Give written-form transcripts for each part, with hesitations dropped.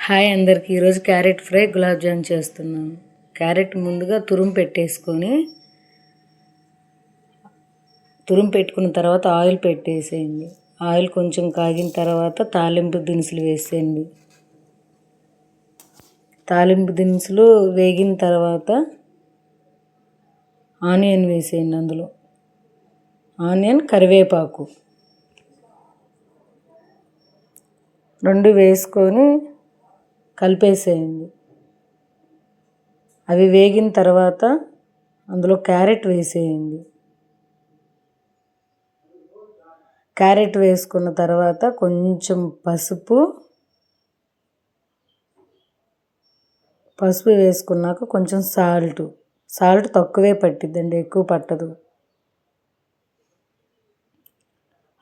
Hi అందరికి. ఈరోజు carrot fry gulab jam చేస్తున్నాను. క్యారెట్ ముందుగా తురుము పెట్టుకున్న తర్వాత ఆయిల్ పెట్టేసేయండి. ఆయిల్ కొంచెం కాగిన తర్వాత తాలింపు దినుసులు వేసేయండి. తాలింపు దినుసులు వేగిన తర్వాత ఆనియన్ వేసేయండి. అందులో ఆనియన్, కరివేపాకు రెండు వేసుకొని కలిపేసేయండి. అవి వేగిన తర్వాత అందులో క్యారెట్ వేసేయండి. క్యారెట్ వేసుకున్న తర్వాత కొంచెం పసుపు వేసుకున్నాక కొంచెం సాల్ట్ తక్కువే పట్టిద్దండి, ఎక్కువ పట్టదు.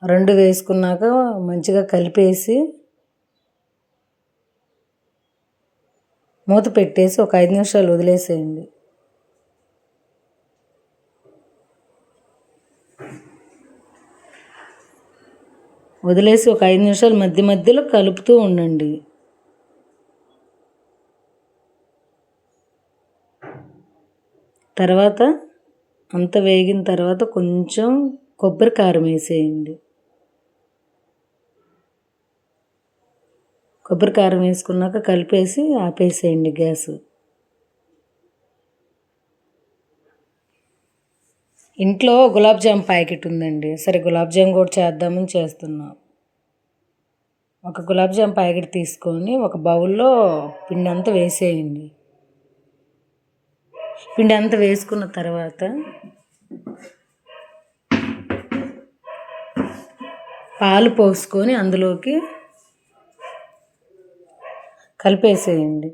రెండు వేసుకున్నాక మంచిగా కలిపేసి మూత పెట్టేసి ఒక 5 నిమిషాలు వదిలేసేయండి. వదిలేసి ఒక 5 నిమిషాలు మధ్య మధ్యలో కలుపుతూ ఉండండి. తర్వాత అంత వేగిన తర్వాత కొంచెం కొబ్బరి కారం వేసేయండి. కొబ్బరి కారం వేసుకున్నాక కలిపేసి ఆపేసేయండి గ్యాస్. ఇంట్లో గులాబ్ జామ్ ప్యాకెట్ ఉందండి. సరే గులాబ్ జామ్ కూడా చేద్దామని చేస్తున్నాం. ఒక గులాబ్ జామ్ ప్యాకెట్ తీసుకొని ఒక బౌల్లో పిండి అంతా వేసేయండి. పిండి అంతా వేసుకున్న తర్వాత పాలు పోసుకొని అందులోకి కలిపేసేయండి.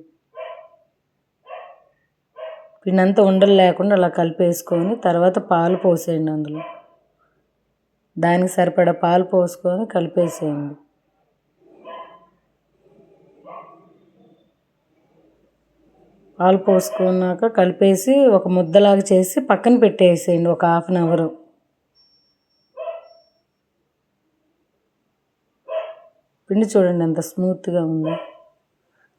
పిండి అంతా ఉండలు లేకుండా అలా కలిపేసుకొని తర్వాత పాలు పోసేయండి. అందులో దానికి సరిపడా పాలు పోసుకొని కలిపేసేయండి. పాలు పోసుకున్నాక కలిపేసి ఒక ముద్దలాగా చేసి పక్కన పెట్టేసేయండి ఒక 1/2 అవర్. పిండి చూడండి ఎంత స్మూత్గా ఉందో.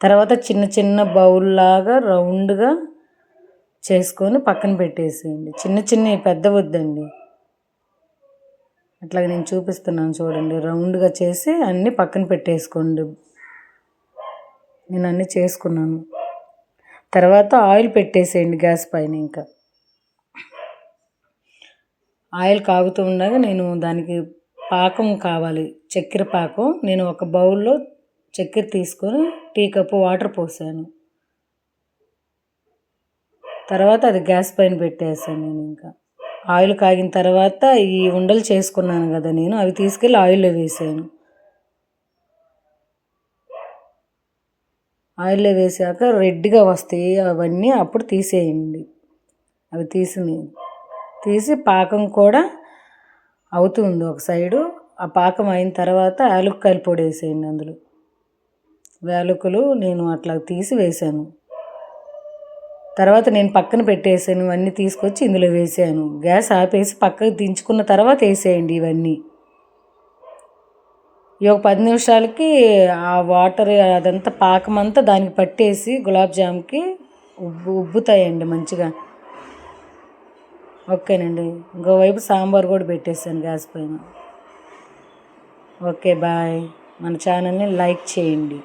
తర్వాత చిన్న చిన్న బౌల్ లాగా రౌండ్గా చేసుకొని పక్కన పెట్టేసేయండి. చిన్న పెద్ద వద్దండి, అట్లాగే నేను చూపిస్తున్నాను చూడండి. రౌండ్గా చేసి అన్నీ పక్కన పెట్టేసుకోండి. నేను అన్నీ చేసుకున్నాను. తర్వాత ఆయిల్ పెట్టేసేయండి గ్యాస్ పైన. ఇంకా ఆయిల్ కాగుతూ ఉండగా నేను దానికి పాకం కావాలి, చక్కెర పాకం. నేను ఒక బౌల్లో చక్కెర తీసుకొని టీ కప్పు వాటర్ పోసాను. తర్వాత అది గ్యాస్ పైన పెట్టేసాను. నేను ఇంకా ఆయిల్ కాగిన తర్వాత ఈ ఉండలు చేసుకున్నాను కదా నేను, అవి తీసుకెళ్ళి ఆయిల్లో వేసాను. ఆయిల్లో వేసాక రెడ్గా వస్తాయి అవన్నీ, అప్పుడు తీసేయండి. అవి తీసి పాకం కూడా అవుతుంది ఒక సైడు. ఆ పాకం అయిన తర్వాత యాలక్కాయల పొడి వేసేయండి. అందులో యాలకులు నేను అట్లా తీసి వేసాను. తర్వాత నేను పక్కన పెట్టేసాను. ఇవన్నీ తీసుకొచ్చి ఇందులో వేసాను. గ్యాస్ ఆపేసి పక్కకు దించుకున్న తర్వాత వేసేయండి ఇవన్నీ. ఈ ఒక 10 నిమిషాలకి ఆ వాటర్ అదంతా పాకం అంతా దానికి పట్టేసి గులాబ్ జామ్కి ఉబ్బుతాయండి మంచిగా. ఓకేనండి. ఇంకోవైపు సాంబార్ కూడా పెట్టేసాను గ్యాస్ పైన. Okay bye. మన ఛానల్ని లైక్ చేయండి.